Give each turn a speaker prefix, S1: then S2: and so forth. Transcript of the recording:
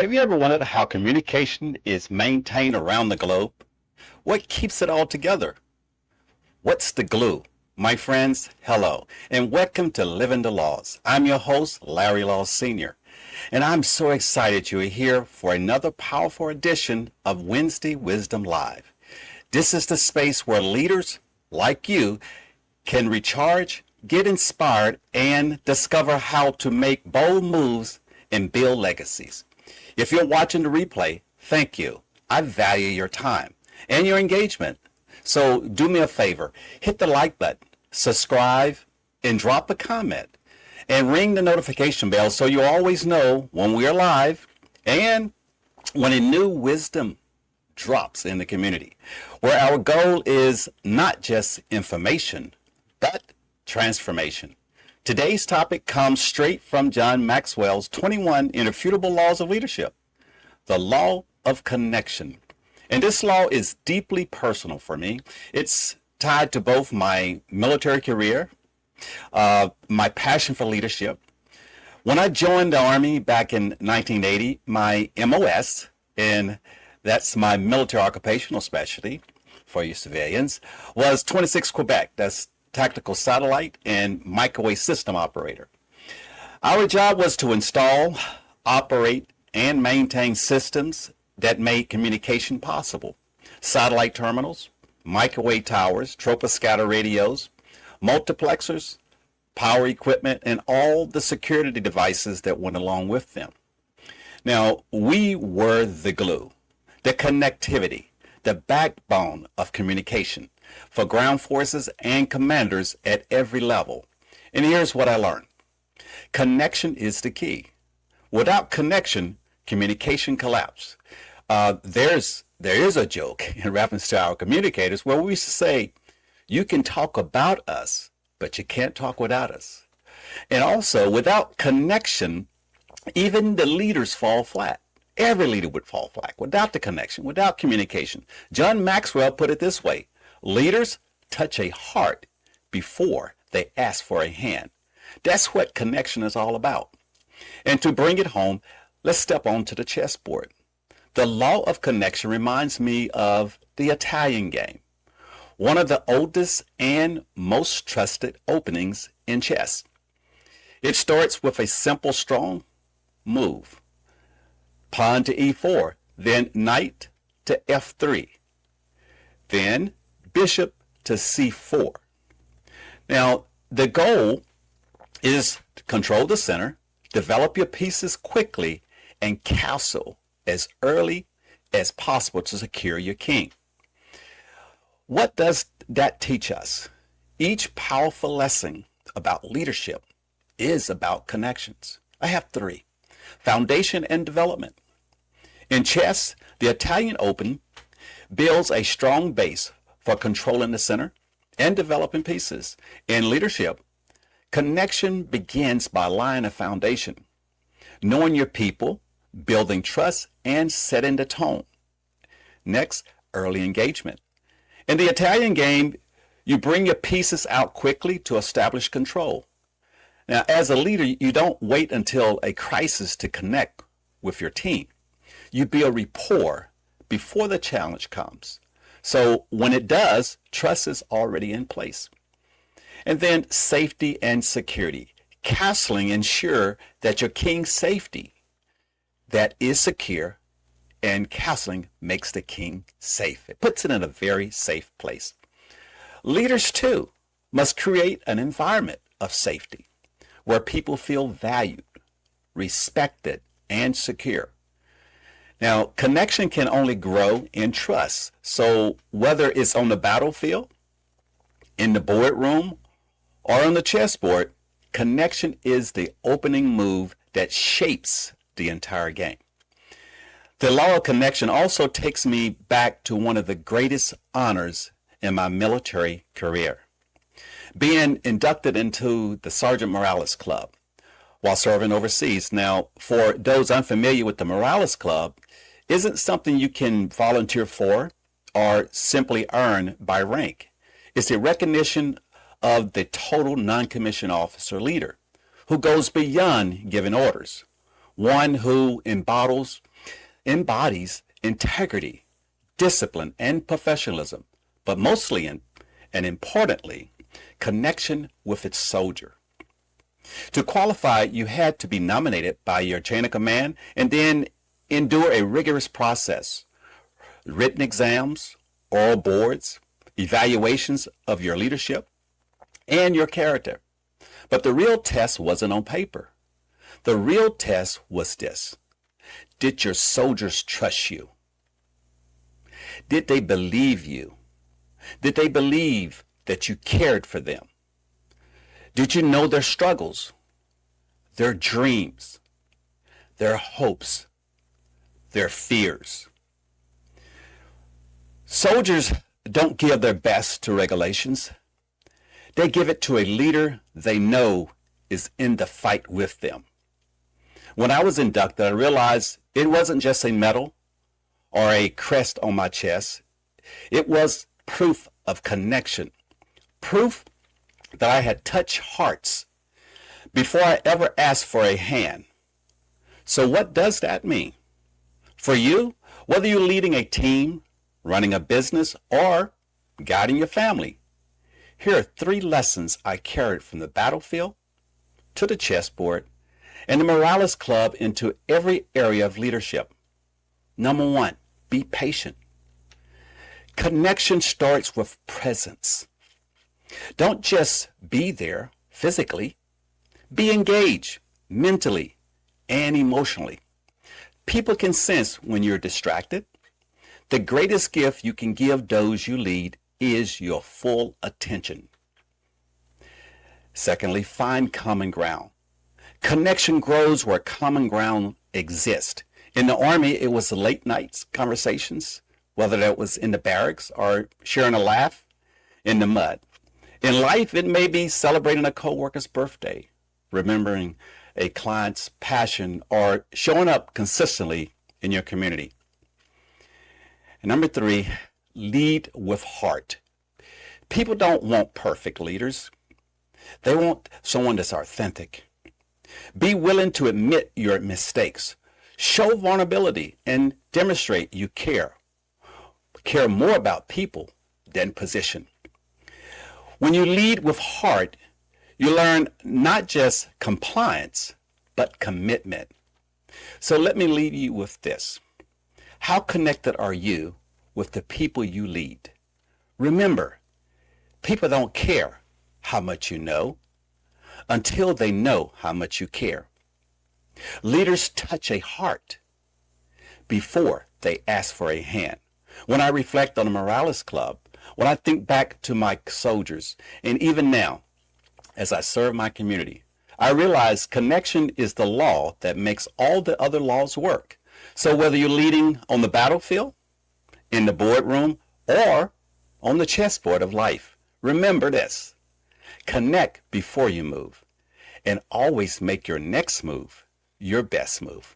S1: Have you ever wondered how communication is maintained around the globe? What keeps it all together? What's the glue? My friends, hello, and welcome to Living the Laws. I'm your host, Larry Laws Sr., and I'm so excited you're here for another powerful edition of Wednesday Wisdom Live. This is the space where leaders like you can recharge, get inspired, and discover how to make bold moves and build legacies. If you're watching the replay, thank you. I value your time and your engagement. So do me a favor, hit the like button, subscribe, and drop a comment, and ring the notification bell so you always know when we are live and when a new wisdom drops in the community, where our goal is not just information, but transformation. Today's topic comes straight from John Maxwell's 21 Irrefutable Laws of Leadership, the law of connection. And this law is deeply personal for me. It's tied to both my military career, my passion for leadership. When I joined the Army back in 1980, my MOS, and that's my military occupational specialty for you civilians, was 26 Quebec. That's tactical satellite and microwave system operator. Our job was to install, operate, and maintain systems that made communication possible. Satellite terminals, microwave towers, troposcatter radios, multiplexers, power equipment, and all the security devices that went along with them. Now, we were the glue, the connectivity, the backbone of communication for ground forces and commanders at every level. And here's what I learned. Connection is the key. Without connection, communication collapses. There is a joke in reference to our communicators where we used to say, you can talk about us, but you can't talk without us. And also, without connection, even the leaders fall flat. Every leader would fall flat without the connection, without communication. John Maxwell put it this way: leaders touch a heart before they ask for a hand. That's what connection is all about. And to bring it home, let's step on to the chessboard. The law of connection reminds me of the Italian game, one of the oldest and most trusted openings in chess. It starts with a simple, strong move. Pawn to e4, then knight to f3, then bishop to c4. Now, the goal is to control the center, develop your pieces quickly, and castle as early as possible to secure your king. What does that teach us? Each powerful lesson about leadership is about connections. I have three: foundation and development. In chess, the Italian Open builds a strong base for controlling the center and developing pieces. In leadership, connection begins by laying a foundation, knowing your people, building trust, and setting the tone. Next, early engagement. In the Italian game, you bring your pieces out quickly to establish control. Now, as a leader, you don't wait until a crisis to connect with your team. You build rapport before the challenge comes. So when it does, trust is already in place. And then safety and security. Castling ensure that your king's safety that is secure, and castling makes the king safe. It puts it in a very safe place. Leaders too must create an environment of safety where people feel valued, respected, and secure. Now, connection can only grow in trust. So whether it's on the battlefield, in the boardroom, or on the chessboard, connection is the opening move that shapes the entire game. The law of connection also takes me back to one of the greatest honors in my military career, being inducted into the Sergeant Morales Club while serving overseas. Now, for those unfamiliar with the Morales Club, isn't something you can volunteer for or simply earn by rank. It's a recognition of the total non-commissioned officer leader who goes beyond giving orders, one who embodies embodies integrity, discipline, and professionalism, but mostly and importantly, connection with its soldier. To qualify, you had to be nominated by your chain of command and then endure a rigorous process, written exams, oral boards, evaluations of your leadership and your character. But the real test wasn't on paper. The real test was this. Did your soldiers trust you? Did they believe you? Did they believe that you cared for them? Did you know their struggles, their dreams, their hopes, their fears? Soldiers don't give their best to regulations. They give it to a leader they know is in the fight with them. When I was inducted, I realized it wasn't just a medal or a crest on my chest. It was proof of connection, proof that I had touched hearts before I ever asked for a hand. So what does that mean? For you, whether you're leading a team, running a business, or guiding your family, here are 3 lessons I carried from the battlefield to the chessboard and the Morales Club into every area of leadership. Number 1, be patient. Connection starts with presence. Don't just be there physically. Be engaged mentally and emotionally. People can sense when you're distracted. The greatest gift you can give those you lead is your full attention. Secondly, find common ground. Connection grows where common ground exists. In the Army, it was the late nights conversations, whether that was in the barracks or sharing a laugh in the mud. In life, it may be celebrating a coworker's birthday, remembering a client's passion, or showing up consistently in your community. And number 3, lead with heart. People don't want perfect leaders. They want someone that's authentic. Be willing to admit your mistakes. Show vulnerability and demonstrate you care. Care more about people than position. When you lead with heart, you learn not just compliance, but commitment. So let me leave you with this. How connected are you with the people you lead? Remember, people don't care how much you know until they know how much you care. Leaders touch a heart before they ask for a hand. When I reflect on the Morales Club, when I think back to my soldiers, and even now, as I serve my community, I realize connection is the law that makes all the other laws work. So whether you're leading on the battlefield, in the boardroom, or on the chessboard of life, remember this. Connect before you move, and always make your next move your best move.